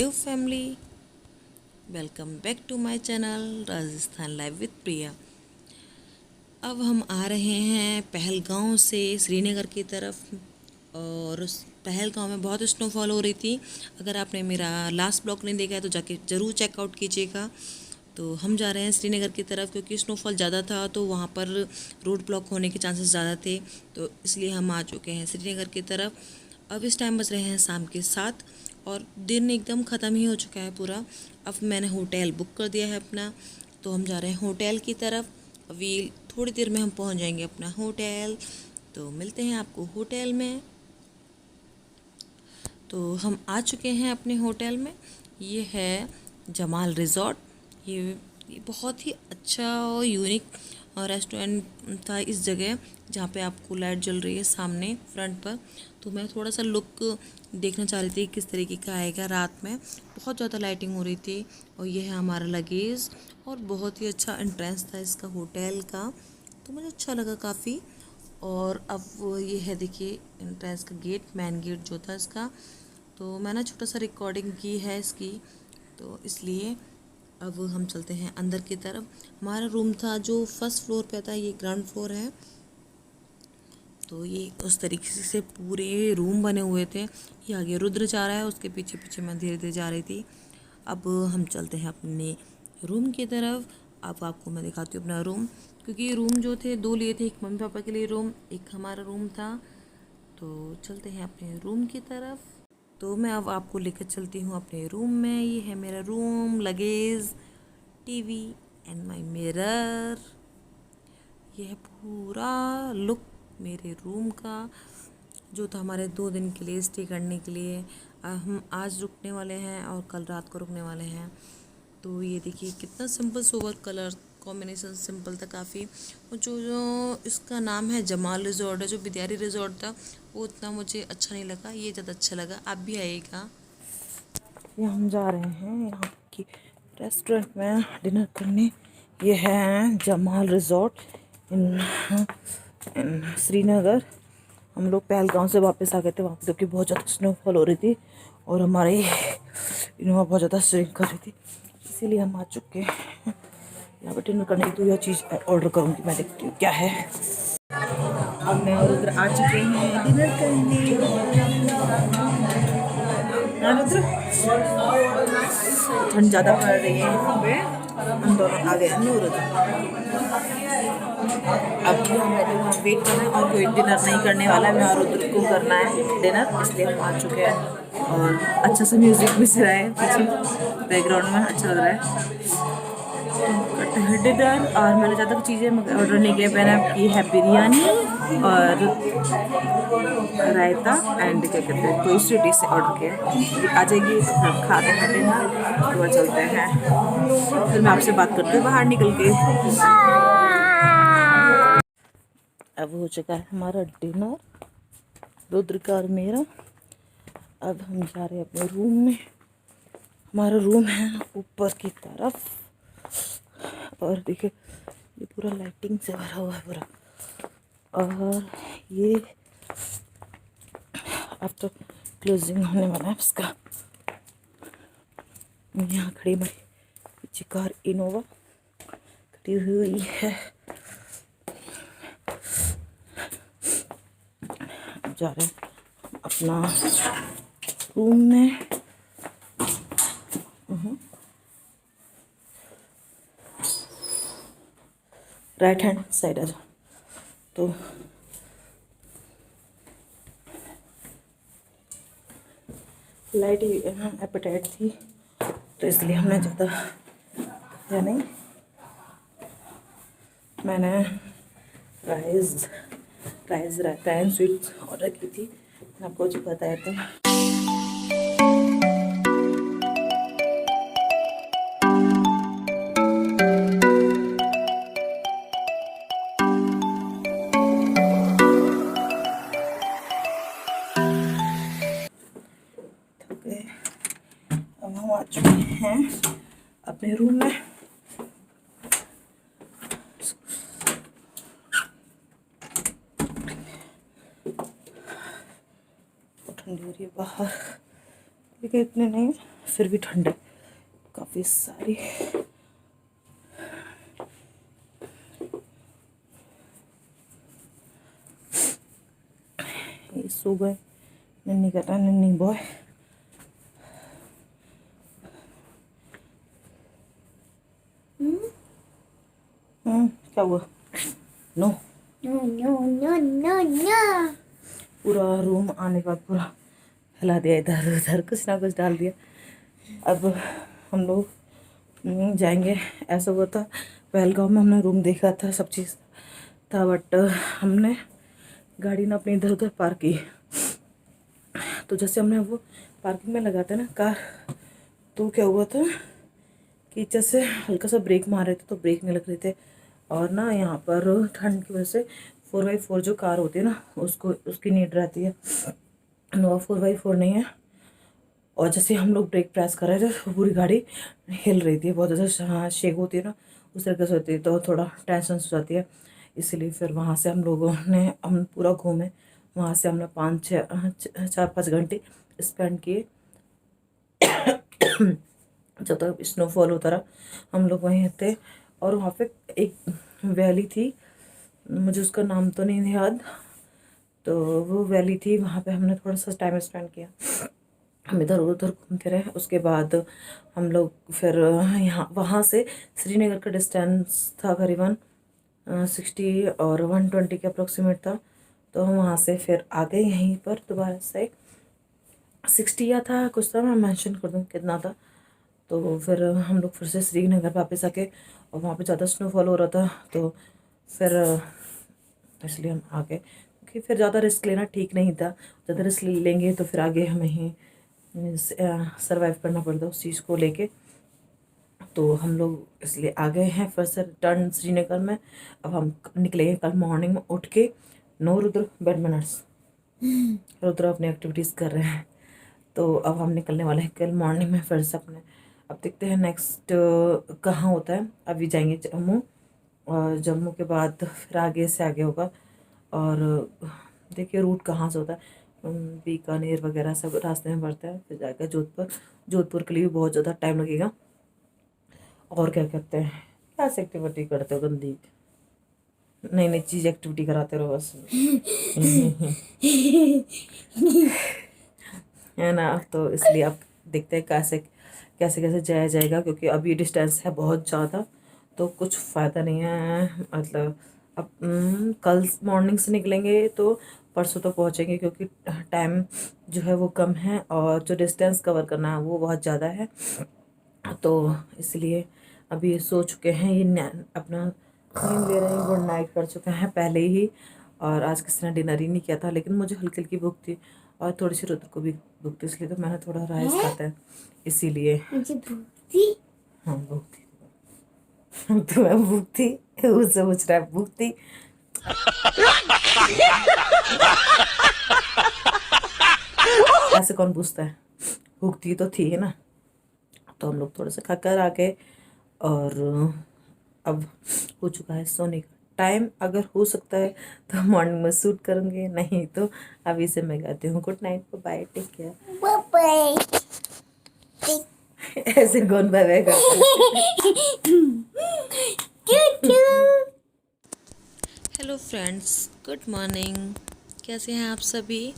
Hello family, welcome back to my channel Rajasthan live with Priya. अब हम आ रहे हैं पहलगांव से श्रीनगर की तरफ। और उस पहलगांव में बहुत स्नोफॉल हो रही थी। अगर आपने मेरा लास्ट ब्लॉग नहीं देखा है तो जाके ज़रूर चेकआउट कीजिएगा। तो हम जा रहे हैं श्रीनगर की तरफ क्योंकि स्नोफॉल ज़्यादा था तो वहाँ पर रोड ब्लॉक होने के चांसेस ज़्यादा थे, तो इसलिए हम आ चुके हैं श्रीनगर की तरफ। अब इस टाइम बज रहे हैं शाम के 7 और दिन एकदम ख़त्म ही हो चुका है पूरा। अब मैंने होटल बुक कर दिया है अपना, तो हम जा रहे हैं होटल की तरफ। अभी थोड़ी देर में हम पहुंच जाएंगे अपना होटल, तो मिलते हैं आपको होटल में। तो हम आ चुके हैं अपने होटल में। ये है जमाल रिज़ॉर्ट। ये बहुत ही अच्छा और यूनिक रेस्टोरेंट था इस जगह, जहाँ पे आपको लाइट जल रही है सामने फ्रंट पर। तो मैं थोड़ा सा लुक देखना चाह रही थी किस तरीके का आएगा रात में। बहुत ज़्यादा लाइटिंग हो रही थी। और ये है हमारा लगेज, और बहुत ही अच्छा एंट्रेंस था इसका होटल का, तो मुझे अच्छा लगा काफ़ी। और अब ये है, देखिए एंट्रेंस का गेट, मेन गेट जो था इसका। तो मैंने छोटा सा रिकॉर्डिंग की है इसकी, तो इसलिए अब हम चलते हैं अंदर की तरफ। हमारा रूम था जो फर्स्ट फ्लोर पे था, ये ग्राउंड फ्लोर है। तो ये उस तरीके से पूरे रूम बने हुए थे। ये आगे रुद्र जा रहा है, उसके पीछे पीछे मैं धीरे धीरे जा रही थी। अब हम चलते हैं अपने रूम की तरफ। अब आपको मैं दिखाती हूँ अपना रूम, क्योंकि रूम जो थे दो लिए थे, एक मम्मी पापा के लिए रूम, एक हमारा रूम था। तो चलते हैं अपने रूम की तरफ। तो मैं अब आपको लेकर चलती हूँ अपने रूम में। ये है मेरा room, luggage, TV and my mirror. ये है पूरा लुक मेरे रूम का, जो था हमारे 2 दिन के लिए स्टे करने के लिए। हम आज रुकने वाले हैं और कल रात को रुकने वाले हैं। तो ये देखिए कितना simple sober colour combination, simple था काफ़ी। और जो इसका नाम है जमाल रिजॉर्ट है, जो बिदियारी रिजॉर्ट था, वो उतना मुझे अच्छा नहीं लगा, ये ज़्यादा अच्छा लगा। आप भी आइएगा। ये हम जा रहे हैं यहाँ की रेस्टोरेंट में डिनर करने। ये है जमाल रिजॉर्ट इन श्रीनगर। हम लोग पहलगांव से वापस आ गए थे वहाँ पे, क्योंकि बहुत ज़्यादा स्नोफॉल हो रही थी और हमारे इनोवा बहुत ज़्यादा स्ट्रिंक कर रही थी, इसीलिए हम आ चुके हैं यहाँ पर डिनर करने की। तो यह चीज़ ऑर्डर करूँगी, मैं देखती हूँ क्या है। अब मैं और उधर आ चुके हैं डिनर करने। हाँ रुद्र, ठंड ज़्यादा पड़ रही है यहाँ पे, हम दोनों आ गए नूर। अब भी हम बैठे वहाँ वेट कर रहे हैं और कोई डिनर नहीं करने वाला है। मैं और रुद्र को करना है डिनर, इसलिए हम आ चुके हैं। और अच्छा सा म्यूज़िक भी चल रहा है पीछे बैकग्राउंड में, अच्छा लग रहा है। तो करते हैं डिनर। और मैंने ज़्यादा चीज़ें ऑर्डर नहीं किया, मैंने की है बिरयानी और रायता एंड क्या कहते हैं कोई स्वीट डिश ऑर्डर किया। आ जाएगी तो फिर खाते हैं डिनर, उसके बाद चलते हैं। फिर मैं आपसे बात करती हूँ बाहर निकल के। अब हो चुका है हमारा डिनर, रुद्र का और मेरा। अब हम जा रहे हैं अपने रूम में। हमारा रूम है ऊपर की तरफ, और देखिए ये पूरा लाइटिंग से भरा हुआ है पूरा। और ये अब तो क्लोजिंग होने वाला है उसका। यहाँ खड़ी मेरी पीछे कार इनोवा खड़ी हुई है। जा रहे हैं अपना रूम में। राइट हैंड साइड आ जाओ। तो लाइट एपेटाइट थी, तो इसलिए हमने ज़्यादा या नहीं, मैंने राइस रहता है स्वीट्स ऑर्डर की थी, आपको जो बताया था। अब हम आ चुके हैं अपने रूम में। ठंडी हो रही है बाहर, लेकिन इतने नहीं, फिर भी ठंड है काफ़ी सारी। ये सो गए नन्ही का नन्ही बॉय। क्या हुआ? No no no no no no. पूरा रूम आने के बाद पूरा हिला दिया, इधर उधर कुछ ना कुछ डाल दिया। अब हम लोग जाएंगे। ऐसा हुआ था पहलगांव में, हमने रूम देखा था, सब चीज़ था, बट हमने गाड़ी ना अपनी इधर उधर पार्क की। तो जैसे हमने वो पार्किंग में लगाते ना कार, तो क्या हुआ था कि जैसे हल्का सा ब्रेक मार रहे थे तो ब्रेक नहीं लग रहे थे। और ना यहाँ पर ठंड की वजह से 4x4 जो कार होती है ना, उसकी नीड रहती है। नोवा 4x4 नहीं है। और जैसे हम लोग ब्रेक प्रेस कर रहे थे तो पूरी गाड़ी हिल रही थी, बहुत ज़्यादा शेक होती है ना, उस तरीके से होती है, तो थोड़ा टेंशन हो जाती है। इसलिए फिर वहाँ से हम पूरा घूमे। वहाँ से हमने 4-5 घंटे स्पेंड किए। जब तक स्नोफॉल होता रहा हम लोग वहीं थे। और वहाँ पे एक वैली थी, मुझे उसका नाम तो नहीं याद, तो वो वैली थी, वहाँ पे हमने थोड़ा सा टाइम स्पेंड किया। हम इधर उधर घूमते रहे। उसके बाद हम लोग फिर यहाँ वहाँ से श्रीनगर का डिस्टेंस था करीबन 60 और 120 के अप्रोक्सीमेट था। तो हम वहाँ से फिर आ गए यहीं पर दोबारा से। 60 या था कुछ था, मैं मेंशन कर दूँ कितना था। तो फिर हम लोग फिर से श्रीनगर वापस आके, और वहाँ पे ज़्यादा स्नोफॉल हो रहा था, तो फिर इसलिए हम आ गए, क्योंकि फिर ज़्यादा रिस्क लेना ठीक नहीं था। ज़्यादा रिस्क लेंगे तो फिर आगे हमें ही सरवाइव करना पड़ता उस चीज़ को लेके। तो हम लोग इसलिए आ गए हैं फिर से रिटर्न श्रीनगर में। अब हम निकलेंगे कल मॉर्निंग में उठ के। नो रुद्र बैडमिनट्स, रुद्र अपनी एक्टिविटीज़ कर रहे हैं। तो अब हम निकलने वाले हैं कल मॉर्निंग में फिर से अपने। अब देखते हैं नेक्स्ट कहाँ होता है। अभी जाएंगे जम्मू, और जम्मू के बाद फिर आगे से आगे होगा। और देखिए रूट कहाँ से होता है, बीकानेर वगैरह सब रास्ते में पड़ता है। फिर जाएगा जोधपुर। जोधपुर के लिए भी बहुत ज़्यादा टाइम लगेगा। और क्या करते हैं, क्या से एक्टिविटी करते हो गंदी, नई नई चीज़ एक्टिविटी कराते रहो बस। है ना। तो इसलिए अब देखते हैं कैसे कैसे कैसे जाया जाएगा, क्योंकि अभी डिस्टेंस है बहुत ज़्यादा, तो कुछ फ़ायदा नहीं है। मतलब अब कल मॉर्निंग से निकलेंगे तो परसों तो पहुँचेंगे, क्योंकि टाइम जो है वो कम है, और जो डिस्टेंस कवर करना है वो बहुत ज़्यादा है। तो इसलिए अभी सो चुके हैं, ये अपना नींद ले रहे हैं, गुड नाइट कर चुके हैं पहले ही। और आज किसी ने डिनर ही नहीं किया था, लेकिन मुझे हल्की हल्की भूख थी, और थोड़ी सी रुद्र को भी भूख थी, इसलिए तो मैंने थोड़ा राइस खाता है इसीलिए। मुझे भूख थी। हाँ भूख थी। तुम्हें भूख थी, उससे पूछ रहा है भूख थी। ऐसे कौन पूछता है, भूख थी तो थी है ना। तो हम लोग थोड़ा सा खाकर आ गए, और अब हो चुका है सोने का टाइम। अगर हो सकता है तो मॉर्निंग में शूट करूँगी, नहीं तो अभी से मैं कहती हूँ good night, bye, take care. Bye bye. ऐसे कौन बाय बाय करता है? Hello friends, good morning. कैसे हैं आप सभी?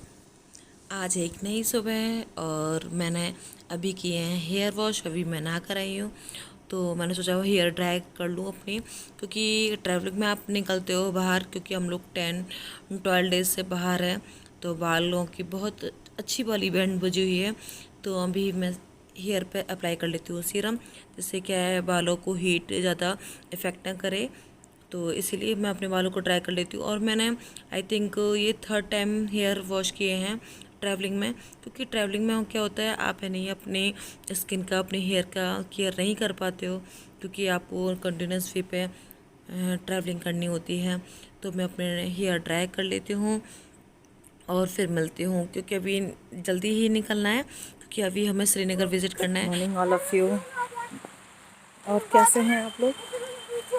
आज एक नई सुबह है और मैंने अभी किए हैं हेयर वॉश। अभी मैं नहा कर आई हूँ, तो मैंने सोचा वो हेयर ड्राई कर लूँ अपनी, क्योंकि ट्रैवलिंग में आप निकलते हो बाहर, क्योंकि हम लोग 10-12 डेज से बाहर हैं, तो बालों की बहुत अच्छी वाली बैंड बजी हुई है। तो अभी मैं हेयर पे अप्लाई कर लेती हूँ सीरम, जिससे क्या है बालों को हीट ज़्यादा इफ़ेक्ट ना करे। तो इसीलिए मैं अपने बालों को ड्राई कर लेती हूँ। और मैंने आई थिंक ये 3rd टाइम हेयर वॉश किए हैं ट्रैवलिंग में, क्योंकि ट्रैवलिंग में क्या होता है, आप है नहीं अपने स्किन का, अपने हेयर का केयर नहीं कर पाते हो, क्योंकि आपको कंटिन्यूस वे पे ट्रैवलिंग करनी होती है। तो मैं अपने हेयर ड्राई कर लेती हूँ और फिर मिलती हूँ, क्योंकि अभी जल्दी ही निकलना है, क्योंकि अभी हमें श्रीनगर विज़िट करना है। Morning all of you. और कैसे हैं आप लोग?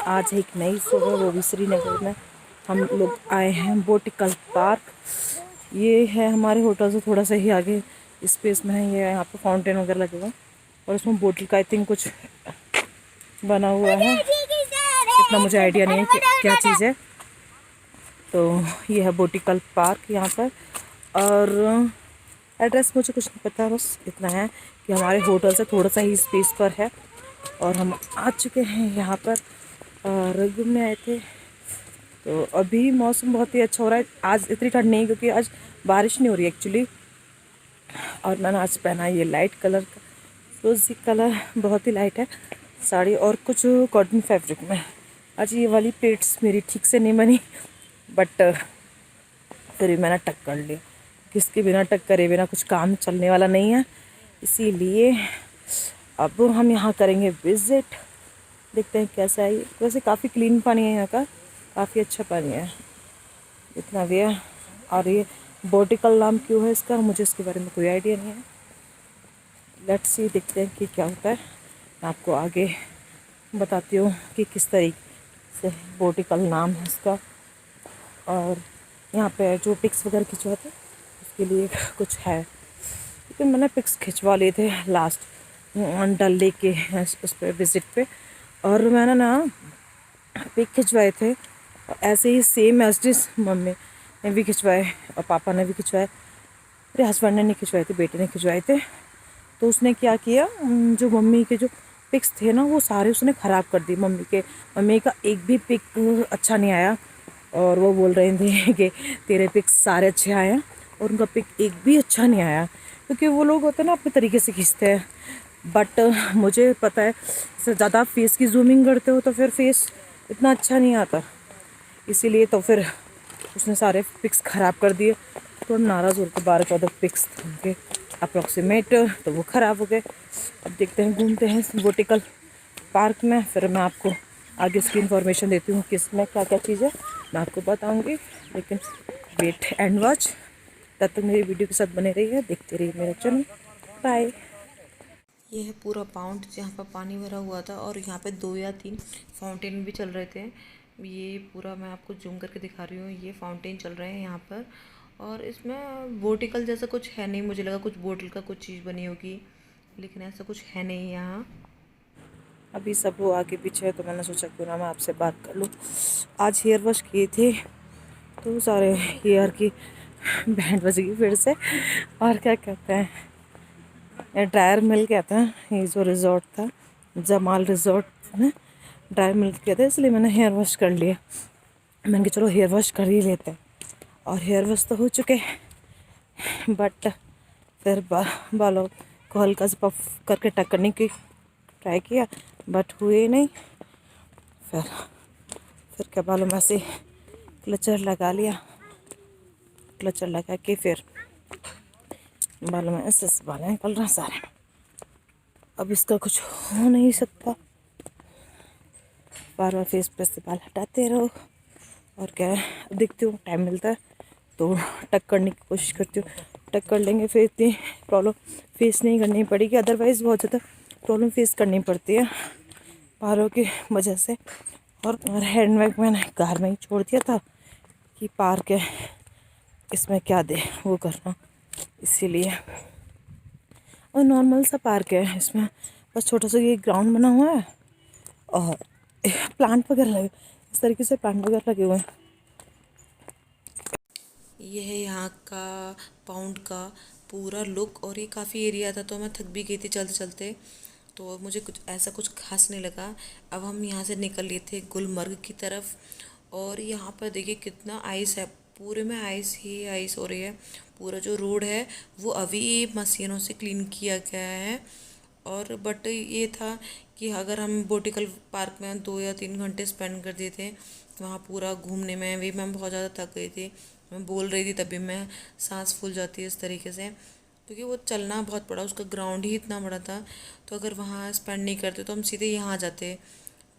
आज एक नई सुबह, वो भी श्रीनगर में। हम लोग आए हैं बोटिकल पार्क। ये है हमारे होटल से थोड़ा सा ही आगे स्पेस में है, ये यहाँ पे फाउंटेन वगैरह लगेगा। और उसमें बोतल का आई थिंक कुछ बना हुआ है, इतना मुझे आइडिया नहीं है कि क्या चीज़ है। तो ये है बोटिकल पार्क यहाँ पर, और एड्रेस मुझे कुछ नहीं पता, बस इतना है कि हमारे होटल से थोड़ा सा ही स्पेस पर है और हम आ चुके हैं यहाँ पर और घूमने आए थे। तो अभी मौसम बहुत ही अच्छा हो रहा है, आज इतनी ठंड नहीं क्योंकि आज बारिश नहीं हो रही एक्चुअली। और मैंने आज पहना ये लाइट कलर का रोज़ी कलर, बहुत ही लाइट है साड़ी, और कुछ कॉटन फैब्रिक में। आज ये वाली प्लेट्स मेरी ठीक से नहीं बनी, बट फिर भी मैंने टक कर लिया, किसके बिना टक करे बिना कुछ काम चलने वाला नहीं है। इसीलिए अब हम यहाँ करेंगे विज़िट, देखते हैं कैसा है ये। वैसे काफ़ी क्लीन पानी है यहाँ का, काफ़ी अच्छा पानी है, इतना भी है। और ये बोटिकल नाम क्यों है इसका, मुझे इसके बारे में कोई आइडिया नहीं है। लेट्स सी, देखते हैं कि क्या होता है। मैं आपको आगे बताती हूँ कि किस तरीके से बोटिकल नाम है इसका। और यहाँ पे जो पिक्स वगैरह खिंचवाते उसके लिए कुछ है, क्योंकि मैंने पिक्स खिंचवा लिए थे लास्ट डल लेक के उस पर विज़िट पे, और मैंने ना पिक खिंचवाए थे ऐसे ही सेम एज डिस मम्मी ने भी खिंचवाए और पापा ने भी खिंचवाए, मेरे हस्बैंड ने नहीं खिंचवाए थे, बेटे ने खिंचवाए थे। तो उसने क्या किया, जो मम्मी के जो पिक्स थे ना वो सारे उसने ख़राब कर दिए। मम्मी का एक भी पिक अच्छा नहीं आया, और वो बोल रहे थे कि तेरे पिक्स सारे अच्छे आए हैं, और उनका पिक एक भी अच्छा नहीं आया, क्योंकि वो लोग होते हैं ना अपने तरीके से खींचते हैं। बट मुझे पता है इससे ज़्यादा फेस की जूमिंग करते हो तो फिर फेस इतना अच्छा नहीं आता, इसीलिए तो फिर उसने सारे पिक्स ख़राब कर दिए। तो हम नाराज़ होकर 12-14 पिक्स थे उनके अप्रॉक्सीमेट, तो वो ख़राब हो गए। अब देखते हैं, घूमते हैं बोटिकल पार्क में, फिर मैं आपको आगे इसकी इन्फॉर्मेशन देती हूँ किस में क्या क्या चीज़ है, मैं आपको बताऊँगी। लेकिन वेट एंड वॉच, तब तक मेरी वीडियो के साथ बने रहिए, देखते रहिए मेरा चैनल। बाय। ये है पूरा पाउंड जहाँ पर पानी भरा हुआ था, और यहाँ पे 2 या 3 फाउंटेन भी चल रहे थे। ये पूरा मैं आपको जूम करके दिखा रही हूँ, ये फाउंटेन चल रहे हैं यहाँ पर। और इसमें बोटिकल जैसा कुछ है नहीं, मुझे लगा कुछ बोतल का कुछ चीज़ बनी होगी, लेकिन ऐसा कुछ है नहीं यहाँ। अभी सब लोग आगे पीछे है, तो मैंने सोचा क्यों ना मैं आपसे बात कर लूँ। आज हेयर वॉश किए थे तो सारे हेयर की बैंड बज गई फिर से। और क्या कहते हैं, ड्रायर मिल गया था, ये जो रिज़ॉर्ट था जमाल रिज़ॉर्ट में ड्रायर मिल गया था, इसलिए मैंने हेयर वॉश कर लिया। मैंने कहा चलो हेयर वॉश कर ही लेते हैं, और हेयर वॉश तो हो चुके, बट फिर बालों को हल्का सा पफ करके टक करने की ट्राई किया, बट हुए नहीं। फिर क्या, बालों में से क्लचर लगा लिया, क्लचर लगा के फिर बालों में ऐसे बाल निकल रहे सारे। अब इसका कुछ हो नहीं सकता, बार बार फेस पे से बाल हटाते रहो। और क्या है, अब देखती हूँ टाइम मिलता है तो टक करने की कोशिश करती हूँ, टक कर लेंगे फिर इतनी प्रॉब्लम फेस नहीं करनी पड़ेगी। अदरवाइज़ बहुत ज़्यादा प्रॉब्लम फेस करनी पड़ती है बालों की वजह से। और हैंडबैग मैंने कार में ही छोड़ दिया था कि पार्क है, इसमें क्या दे वो करना, इसीलिए। और नॉर्मल सा पार्क है, इसमें बस छोटा सा ये ग्राउंड बना हुआ है और प्लांट वगैरह लगे, इस तरीके से प्लांट वगैरह लगे हुए हैं। ये है यहाँ का पाउंड का पूरा लुक, और ये काफ़ी एरिया था तो मैं थक भी गई थी चलते चलते, तो मुझे कुछ ऐसा कुछ खास नहीं लगा। अब हम यहाँ से निकल लिए थे गुलमर्ग की तरफ, और यहाँ पर देखिए कितना आइस है, पूरे में आइस ही आइस हो रही है। पूरा जो रोड है वो अभी मशीनों से क्लीन किया गया है। और बट ये था कि अगर हम बोटिकल पार्क में 2 या 3 घंटे स्पेंड कर दिए थे वहाँ पूरा घूमने में, भी मैं बहुत ज़्यादा थक गई थी, मैं बोल रही थी तभी मैं सांस फूल जाती है इस तरीके से, क्योंकि वो चलना बहुत पड़ा, उसका ग्राउंड ही इतना बड़ा था। तो अगर वहाँ स्पेंड नहीं करते तो हम सीधे यहाँ आ जाते,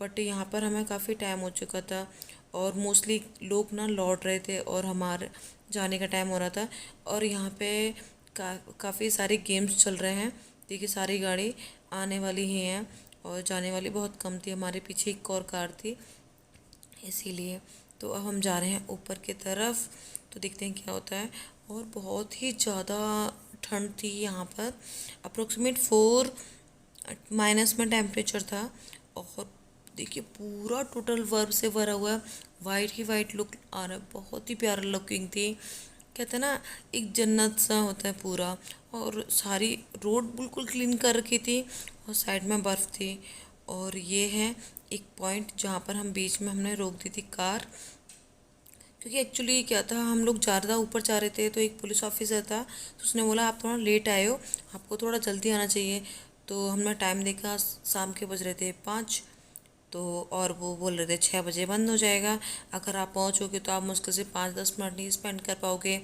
बट यहाँ पर हमें काफ़ी टाइम हो चुका था और मोस्टली लोग ना लौट रहे थे और हमारे जाने का टाइम हो रहा था। और यहाँ पे काफ़ी सारे गेम्स चल रहे हैं, देखिए सारी गाड़ी आने वाली ही हैं और जाने वाली बहुत कम थी, हमारे पीछे एक और कार थी इसीलिए। तो अब हम जा रहे हैं ऊपर की तरफ, तो देखते हैं क्या होता है। और बहुत ही ज़्यादा ठंड थी यहाँ पर, अप्रोक्सीमेट 4 माइनस में टेम्परेचर था। और देखिए पूरा टोटल बर्फ से भरा हुआ है, वाइट ही वाइट लुक आ रहा है, बहुत ही प्यारा लुकिंग थी। कहते हैं ना एक जन्नत सा होता है पूरा। और सारी रोड बिल्कुल क्लीन कर रखी थी और साइड में बर्फ़ थी। और ये है एक पॉइंट जहाँ पर हम बीच में हमने रोक दी थी कार, क्योंकि एक्चुअली क्या था, हम लोग ज़्यादा ऊपर जा रहे थे। तो एक पुलिस ऑफिसर था, तो उसने बोला आप थोड़ा लेट आए हो, आपको थोड़ा जल्दी आना चाहिए। तो हमने टाइम देखा, शाम के बज रहे थे 5। तो और वो बोल रहे थे 6 बजे बंद हो जाएगा, अगर आप पहुंचोगे तो आप मुश्किल से 5-10 मिनट नहीं स्पेंड कर पाओगे।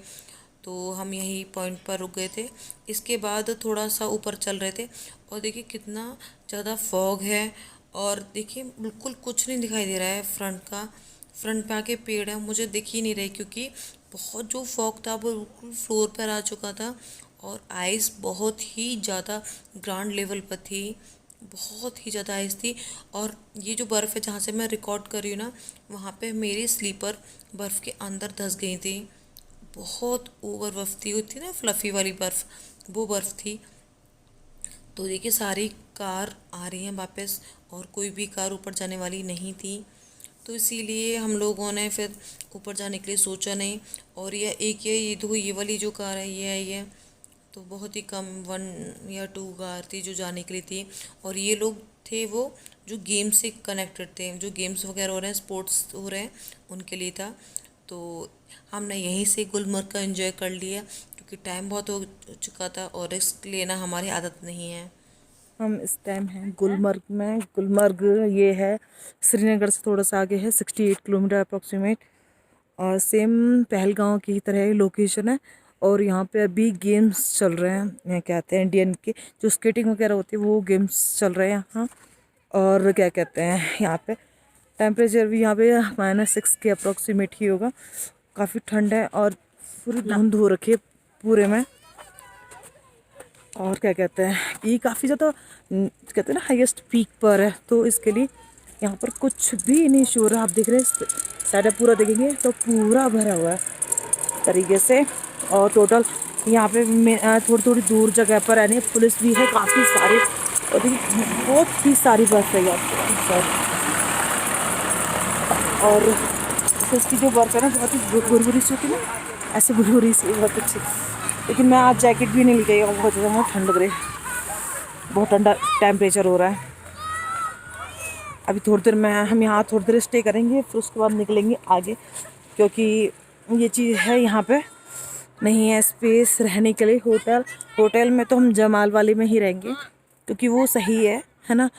तो हम यही पॉइंट पर रुक गए थे। इसके बाद थोड़ा सा ऊपर चल रहे थे और देखिए कितना ज़्यादा फॉग है। और देखिए बिल्कुल कुछ नहीं दिखाई दे रहा है फ्रंट पे आके पेड़ है मुझे दिख ही नहीं रहे, क्योंकि बहुत जो फॉग था वो बिल्कुल फ्लोर पर आ चुका था। और आइस बहुत ही ज़्यादा ग्राउंड लेवल पर थी, बहुत ही ज़्यादा आइस थी। और ये जो बर्फ़ है जहाँ से मैं रिकॉर्ड कर रही हूँ ना, वहाँ पे मेरी स्लीपर बर्फ़ के अंदर धंस गई थी। बहुत ओवर बर्फ़ थी, होती ना फ्लफ़ी वाली बर्फ़, वो बर्फ़ थी। तो देखिए सारी कार आ रही हैं वापस और कोई भी कार ऊपर जाने वाली नहीं थी। तो इसीलिए हम लोगों ने फिर ऊपर जाने के लिए सोचा नहीं। और ये दो ये वाली जो कार है ये है ये, तो बहुत ही कम 1 या 2 कार थी जो जाने के लिए थी। और ये लोग थे वो जो गेम से कनेक्टेड थे, जो गेम्स वगैरह हो रहे हैं, स्पोर्ट्स हो रहे हैं, उनके लिए था। तो हमने यहीं से गुलमर्ग का एंजॉय कर लिया, क्योंकि टाइम बहुत हो चुका था और रिस्क लेना हमारी आदत नहीं है। हम इस टाइम हैं गुलमर्ग में। गुलमर्ग ये है श्रीनगर से थोड़ा सा आगे है, 68 किलोमीटर अप्रॉक्सीमेट। और सेम पहलगांव की तरह लोकेशन है। और यहाँ पे अभी गेम्स चल रहे हैं, यहाँ कहते हैं इंडियन के जो स्केटिंग वगैरह होती है वो गेम्स चल रहे हैं यहाँ। और क्या कहते हैं यहाँ पे टेम्परेचर भी यहाँ पे -6 के अप्रॉक्सीमेट ही होगा। काफ़ी ठंड है और पूरी धुंध हो रखी है पूरे में। और क्या कहते हैं ये काफ़ी ज़्यादा कहते हैं ना हाईएस्ट पीक पर है, तो इसके लिए यहाँ पर कुछ भी नहीं शो रहा। आप देख रहे हैं साइड पूरा देखेंगे तो पूरा भरा हुआ है तरीके से। और टोटल यहाँ पे थोड़ी थोड़ी दूर जगह पर है पुलिस भी है काफ़ी सारी। और देखिए बहुत ही सारी बर्फ है यहाँ पर। और इसकी जो बर्फ है ना बहुत ही भुरभुरी सी होती है ना, ऐसे भुरभुरी सी बहुत अच्छी। लेकिन मैं आज जैकेट भी नहीं लेके आई, बहुत ज़्यादा ठंड लग रही है, बहुत ठंडा टेम्परेचर हो रहा है। अभी थोड़ी देर में हम यहाँ थोड़ी देर स्टे करेंगे, फिर उसके बाद निकलेंगे आगे, क्योंकि ये चीज़ है यहाँ पे नहीं है स्पेस रहने के लिए। होटल में तो हम जमाल वाले में ही रहेंगे, क्योंकि वो सही है ना।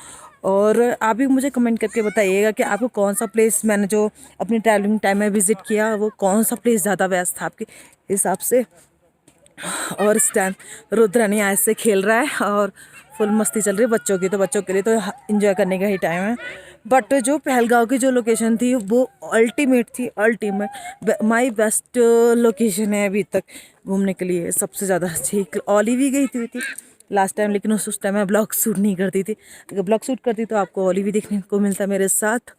और आप भी मुझे कमेंट करके बताइएगा कि आपको कौन सा प्लेस, मैंने जो अपनी ट्रैवलिंग टाइम में विज़िट किया, वो कौन सा प्लेस ज़्यादा बेस्ट था आपके हिसाब से। और इस टाइम रुद्रानी आज से खेल रहा है और फुल मस्ती चल रही है बच्चों की, तो बच्चों के लिए तो इन्जॉय करने का ही टाइम है। बट जो पहलगांव की जो लोकेशन थी वो अल्टीमेट थी, अल्टीमेट माय बेस्ट लोकेशन है अभी तक घूमने के लिए। सबसे ज़्यादा अच्छी ओली भी गई थी लास्ट टाइम, लेकिन उस टाइम मैं ब्लॉग शूट नहीं करती थी। अगर ब्लॉग शूट करती तो आपको ओली भी देखने को मिलता मेरे साथ।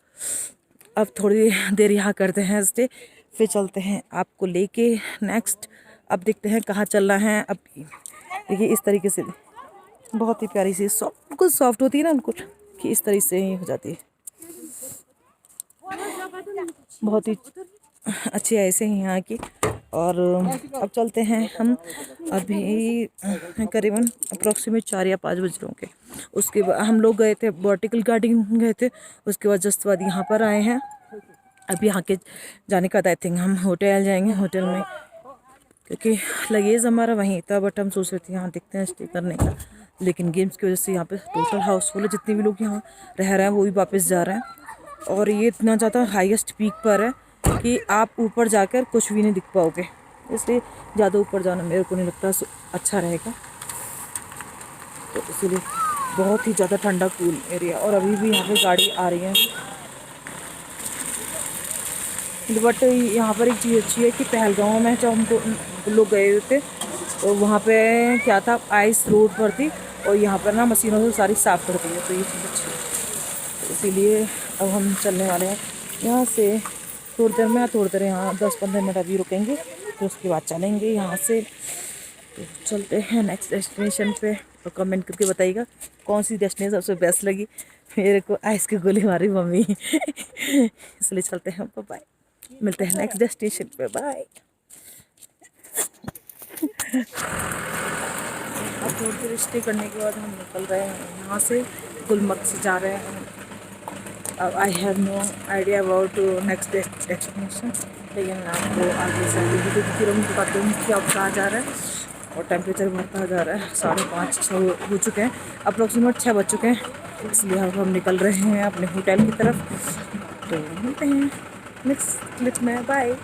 अब थोड़ी देर यहाँ करते हैं स्टे, फिर चलते हैं आपको लेके नेक्स्ट। अब देखते हैं कहाँ चलना है। अब देखिए इस तरीके से बहुत ही प्यारी सी बिल्कुल सॉफ्ट होती है ना उनको, कि इस तरीके से ही हो जाती है, बहुत ही अच्छी है ऐसे ही यहाँ की। और अब चलते हैं हम, अभी करीबन अप्रॉक्सीमेट 4 या 5 बज रहे होंगे। उसके बाद हम लोग गए थे बॉटिकल गार्डन गए थे, उसके बाद जस्ट बाद यहाँ पर आए हैं। अभी यहाँ के जाने का आई थिंक हम होटल जाएंगे, होटल में क्योंकि लगेज हमारा वहीं था। बट हम सोच रहे थे यहाँ देखते हैं स्टे करने का, लेकिन गेम्स की वजह से यहाँ पे टोटल हाउसफुल है। जितने भी लोग यहाँ रह रहे हैं वो भी वापस जा रहे हैं। और ये इतना ज़्यादा हाईएस्ट पीक पर है कि आप ऊपर जाकर कुछ भी नहीं दिख पाओगे, इसलिए ज़्यादा ऊपर जाना मेरे को नहीं लगता अच्छा रहेगा। तो इसीलिए बहुत ही ज़्यादा ठंडा कूल एरिया। और अभी भी यहाँ पे गाड़ी आ रही है। बट यहाँ पर एक चीज़ अच्छी है कि पहलगांव में जब हम लोग गए थे तो वहाँ पे क्या था, आइस रोड पर थी और यहाँ पर ना मशीनों से सारी साफ़ कर दी है, तो ये चीज़ अच्छी है। तो इसीलिए अब हम चलने वाले हैं यहाँ से। थोड़ी देर यहाँ 10-15 मिनट अभी रुकेंगे, तो उसके बाद चलेंगे यहाँ से। तो चलते हैं नेक्स्ट डेस्टिनेशन पे। और कमेंट करके बताइएगा कौन सी डेस्टिनेशन सबसे बेस्ट लगी। मेरे को आइस की गोली मारी मम्मी इसलिए चलते हैं हम। बाय, मिलते हैं नेक्स्ट डेस्टिनेशन पे। बाय। अब थोड़ी देर स्टे करने के बाद हम निकल रहे हैं यहाँ से, गुलमर्ग से जा रहे हैं। अब I have no idea about next destination, लेकिन आपको आगे से आगे वीडियो दिखी रहूँगी, बताती हूँ कि अब कहाँ जा रहा है। और टेम्परेचर बढ़ता जा रहा है, 5:30 6 हो चुके हैं, अप्रोक्सीमेट 6 बज चुके हैं। इसलिए अब हम निकल रहे हैं अपने होटल की तरफ। तो मिलते हैं नेक्स्ट क्लिप में। बाय।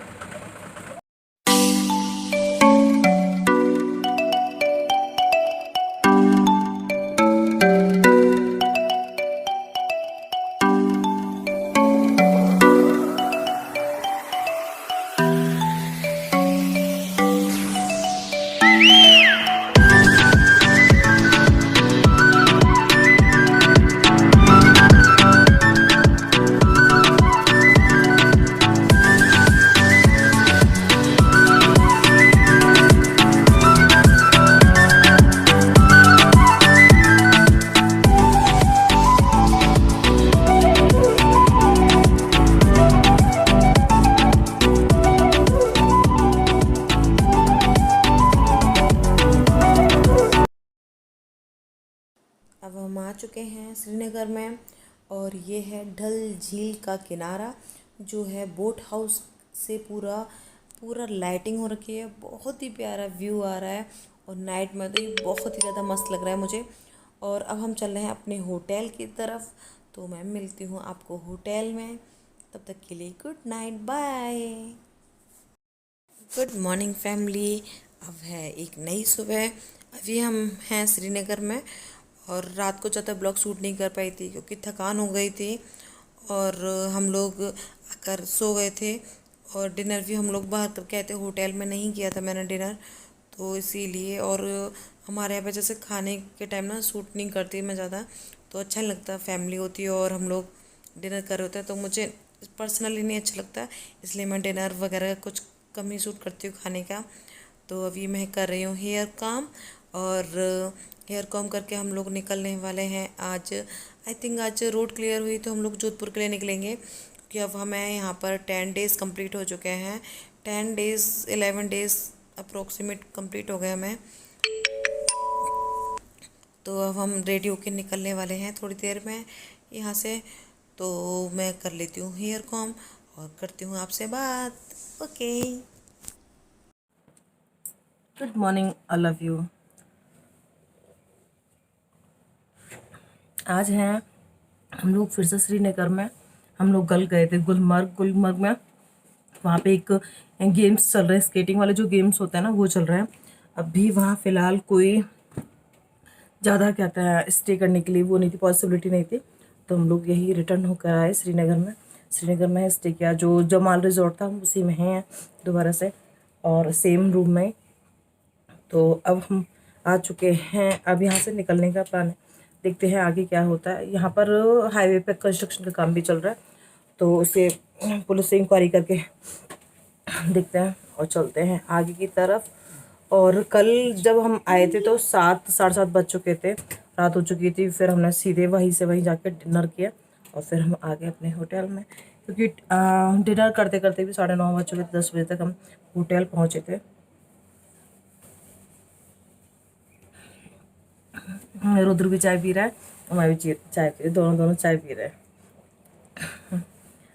अब हम आ चुके हैं श्रीनगर में और ये है डल झील का किनारा जो है बोट हाउस से पूरा पूरा लाइटिंग हो रखी है। बहुत ही प्यारा व्यू आ रहा है और नाइट में तो ये बहुत ही ज़्यादा मस्त लग रहा है मुझे। और अब हम चल रहे हैं अपने होटल की तरफ, तो मैं मिलती हूँ आपको होटल में। तब तक के लिए good night, bye. Good morning family. अब है एक नई सुबह। अभी हम हैं श्रीनगर में और रात को ज़्यादा ब्लॉग शूट नहीं कर पाई थी क्योंकि थकान हो गई थी और हम लोग आकर सो गए थे। और डिनर भी हम लोग बाहर करके थे, होटल में नहीं किया था मैंने डिनर, तो इसीलिए। और हमारे यहाँ पे जैसे खाने के टाइम ना शूट नहीं करती मैं ज़्यादा, तो अच्छा नहीं लगता। फैमिली होती है और हम लोग डिनर कर रहे होते हैं तो मुझे पर्सनली नहीं अच्छा लगता, इसलिए मैं डिनर वगैरह कुछ कम ही शूट करती हूँ खाने का। तो अभी मैं कर रही हूँ हेयर काम और हेयर कॉम करके हम लोग निकलने वाले हैं। आज आई थिंक आज रोड क्लियर हुई तो हम लोग जोधपुर के लिए निकलेंगे क्योंकि अब हमें यहाँ पर 10 डेज़ कंप्लीट हो चुके हैं। 10 डेज़ 11 डेज़ अप्रोक्सीमेट कंप्लीट हो गए हमें। तो अब हम रेडी होके निकलने वाले हैं थोड़ी देर में यहाँ से। तो मैं कर लेती हूँ हेयर कॉम और करती हूँ आपसे बात। Okay, good morning, I love you. आज हैं हम लोग फिर से श्रीनगर में। हम लोग कल गए थे गुलमर्ग में। वहाँ पे एक गेम्स चल रहे हैं, स्केटिंग वाले जो गेम्स होते हैं ना वो चल रहे हैं। अभी वहाँ फ़िलहाल कोई ज़्यादा क्या कहता है स्टे करने के लिए वो नहीं थी, पॉसिबिलिटी नहीं थी, तो हम लोग यही रिटर्न होकर आए श्रीनगर में। श्रीनगर में स्टे किया, जो जमाल रिजॉर्ट था उसी में हैं दोबारा से और सेम रूम में। तो अब हम आ चुके हैं, अब यहाँ से निकलने का प्लान है, देखते हैं आगे क्या होता है। यहाँ पर हाईवे पे कंस्ट्रक्शन का काम भी चल रहा है, तो उसे पुलिस से इंक्वायरी करके देखते हैं और चलते हैं आगे की तरफ। और कल जब हम आए थे तो 7 साढ़े 7 बज चुके थे, रात हो चुकी थी। फिर हमने सीधे वहीं से वहीं जाके डिनर किया और फिर हम आ गए अपने होटल में, क्योंकि डिनर करते करते भी 9:30 बज चुके थे। 10 बजे तक हम होटल पहुँचे थे। रुद्र भी चाय पी रहा है और मैं भी चाय पी, दोनों चाय पी रहे हैं।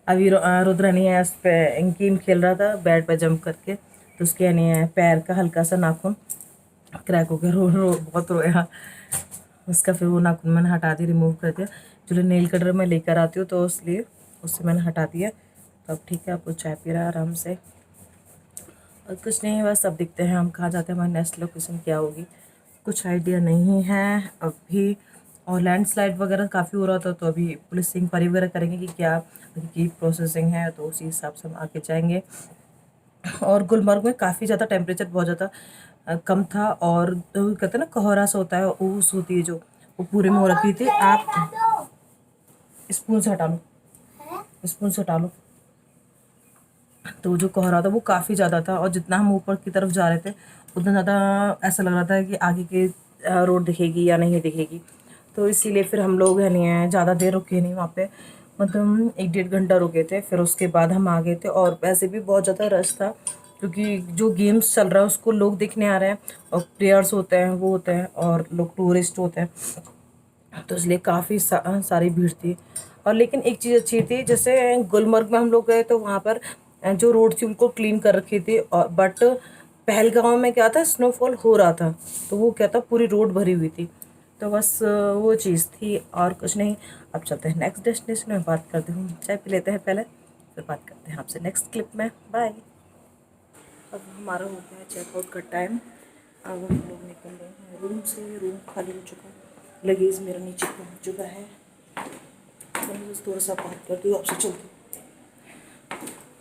अभी रुद्र नहीं है, उस पर गेम खेल रहा था बेड पे जंप करके, तो उसके नहीं है पैर का हल्का सा नाखून क्रैक हो गया, रो बहुत रोया उसका। फिर वो नाखून मैंने हटा दिया, रिमूव कर दिया। जो नेल कटर मैं लेकर आती हूँ तो इसलिए उससे मैंने हटा दिया। तो अब ठीक है, अब वो चाय पी रहा है आराम से। और कुछ नहीं, बस अब देखते हैं हम कहाँ जाते हैं, हमारी नेक्स्ट लोकेशन क्या होगी, कुछ आइडिया नहीं है अभी। और लैंडस्लाइड वगैरह काफ़ी हो रहा था, तो अभी पुलिस से इंक्वायरी वगैरह करेंगे कि क्या की प्रोसेसिंग है, तो उसी हिसाब से हम आगे जाएंगे। और गुलमर्ग में काफ़ी ज़्यादा टेम्परेचर बहुत ज़्यादा कम था, और कहते हैं ना कोहरा सा होता है, ओस होती है जो, वो पूरे में हो रखी थी। आप स्पून से हटा लो, स्पून से हटा लो। तो जो कोहरा था वो काफ़ी ज़्यादा था, और जितना हम ऊपर की तरफ जा रहे थे उतना ज़्यादा ऐसा लग रहा था कि आगे के रोड दिखेगी या नहीं दिखेगी। तो इसीलिए फिर हम लोग है नहीं ज़्यादा देर रुके नहीं वहाँ पे, मतलब 1-1.5 घंटा रुके थे। फिर उसके बाद हम आ गए थे, और वैसे भी बहुत ज़्यादा रश था क्योंकि जो गेम्स चल रहा है उसको लोग देखने आ रहे हैं, और प्लेयर्स होते हैं वो होते हैं और लोग टूरिस्ट होते हैं, तो इसलिए काफ़ी सारी भीड़ थी। और लेकिन एक चीज़ अच्छी थी, जैसे गुलमर्ग में हम लोग गए तो वहाँ पर जो रोड थी उनको क्लीन कर रखी थी, और बट पहलगाम में क्या था, स्नोफॉल हो रहा था, तो वो क्या था, पूरी रोड भरी हुई थी। तो बस वो चीज़ थी और कुछ नहीं। अब चलते हैं नेक्स्ट डेस्टिनेशन में, बात करते हैं, चाय पी लेते हैं पहले, फिर बात करते हैं आपसे नेक्स्ट क्लिप में। बाय। अब हमारा हो गया चेकआउट का टाइम। अब हम लोग निकल रहे हैं रूम से। रूम खाली हो चुका है, लगेज मेरा नीचे पहुंच चुका है। मैं बस थोड़ा सा बात करती हूँ आपसे, चलती हूँ।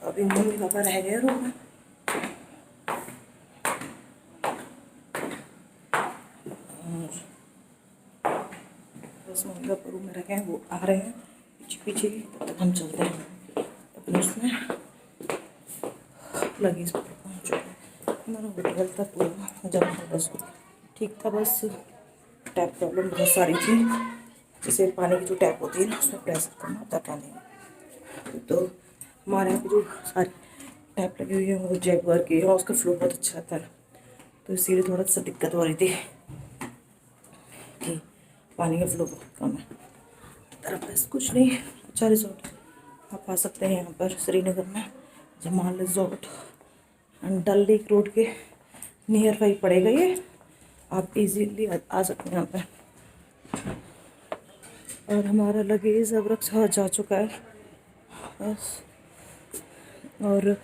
अभी मम्मी पापा रह गए रूम में, बस मम्मी पापा रूम में रह गए हैं, वो आ रहे हैं पीछे पीछे, तब तक हम चलते हैं अपने उसमें। लगेज पहुँच चुका है हमारा, होटल था पूरा जमा था, बस ठीक था, बस टैप प्रॉब्लम बहुत सारी थी। जैसे पानी की जो टैप होती है ना, उसमें प्रेशर कम आता पानी, तो हमारे यहाँ पे जो सारी टैप लगी हुई है वो जैगुआर की है, और उसका फ्लो बहुत अच्छा आता है, तो इसीलिए थोड़ा सा दिक्कत हो रही थी कि पानी का फ्लो बहुत कम है। तरफ बस कुछ नहीं, अच्छा रिजॉर्ट आप आ सकते हैं यहाँ पर श्रीनगर में, Jamal resort, and Dal lake road के नियर बाई पड़ेगा ये, आप इजीली आ सकते हैं यहाँ पे। और हमारा लगेज अब रक्षा जा चुका है बस। और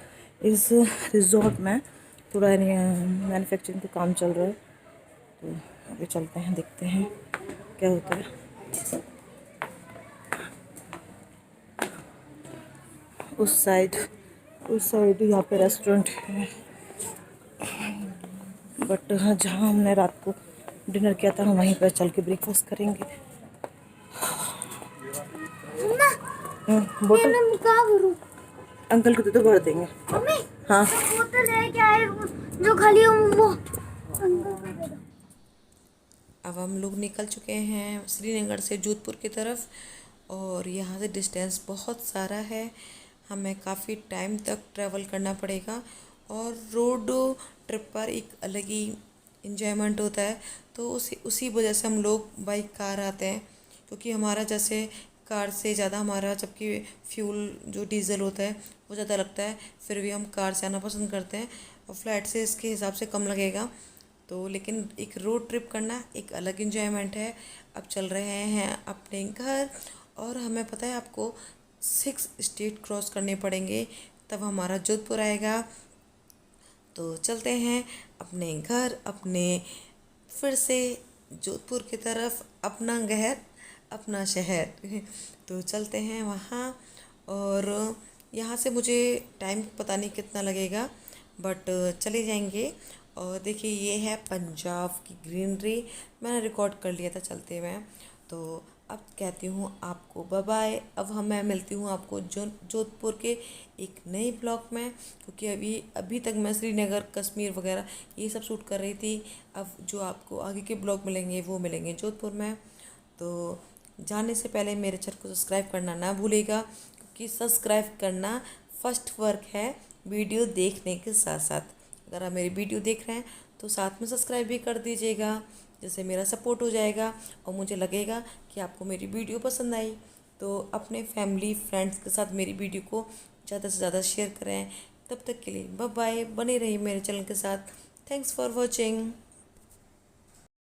इस रिजॉर्ट में थोड़ा मैन्युफैक्चरिंग का काम चल रहा है, तो अभी चलते हैं, देखते हैं क्या होता है। उस साइड यहाँ पे रेस्टोरेंट है, बट हाँ जहाँ हमने रात को डिनर किया था हम वहीं पर चल के ब्रेकफास्ट करेंगे। बोतल मैं क्या करूं? अंकल को तो भर देंगे। मम्मी, हाँ बोतल लेके आए जो खाली हो वो अंकल को दे दो। अब हम लोग निकल चुके हैं श्रीनगर से जोधपुर की तरफ, और यहाँ से डिस्टेंस बहुत सारा है, हमें काफ़ी टाइम तक ट्रैवल करना पड़ेगा। और रोड ट्रिप पर एक अलग ही इन्जॉयमेंट होता है, तो उसी वजह से हम लोग बाइक कार आते हैं, क्योंकि हमारा जैसे कार से ज़्यादा हमारा, जबकि फ्यूल जो डीजल होता है वो ज़्यादा लगता है, फिर भी हम कार से आना पसंद करते हैं, और फ्लाइट से इसके हिसाब से कम लगेगा। तो लेकिन एक रोड ट्रिप करना एक अलग इन्जॉयमेंट है। अब चल रहे हैं अपने घर, और हमें पता है आपको 6 स्टेट क्रॉस करने पड़ेंगे तब हमारा जोधपुर आएगा। तो चलते हैं अपने घर, अपने फिर से जोधपुर की तरफ, अपना घर अपना शहर तो चलते हैं वहाँ। और यहाँ से मुझे टाइम पता नहीं कितना लगेगा, बट चले जाएंगे। और देखिए ये है पंजाब की ग्रीनरी, मैंने रिकॉर्ड कर लिया था चलते हुए। तो अब कहती हूँ आपको बाय बाय। अब मैं मिलती हूँ आपको जोधपुर के एक नए ब्लॉग में, क्योंकि अभी तक मैं श्रीनगर, कश्मीर वगैरह ये सब शूट कर रही थी। अब जो आपको आगे के ब्लॉग मिलेंगे वो मिलेंगे जोधपुर में। तो जाने से पहले मेरे चैनल को सब्सक्राइब करना ना भूलेगा, क्योंकि सब्सक्राइब करना फर्स्ट वर्क है वीडियो देखने के साथ साथ। अगर आप मेरी वीडियो देख रहे हैं तो साथ में सब्सक्राइब भी कर दीजिएगा, जिससे मेरा सपोर्ट हो जाएगा और मुझे लगेगा कि आपको मेरी वीडियो पसंद आई। तो अपने फैमिली फ्रेंड्स के साथ मेरी वीडियो को ज़्यादा से ज़्यादा शेयर करें। तब तक के लिए बाय बाय, बने रहिए मेरे चैनल के साथ। Thanks for watching.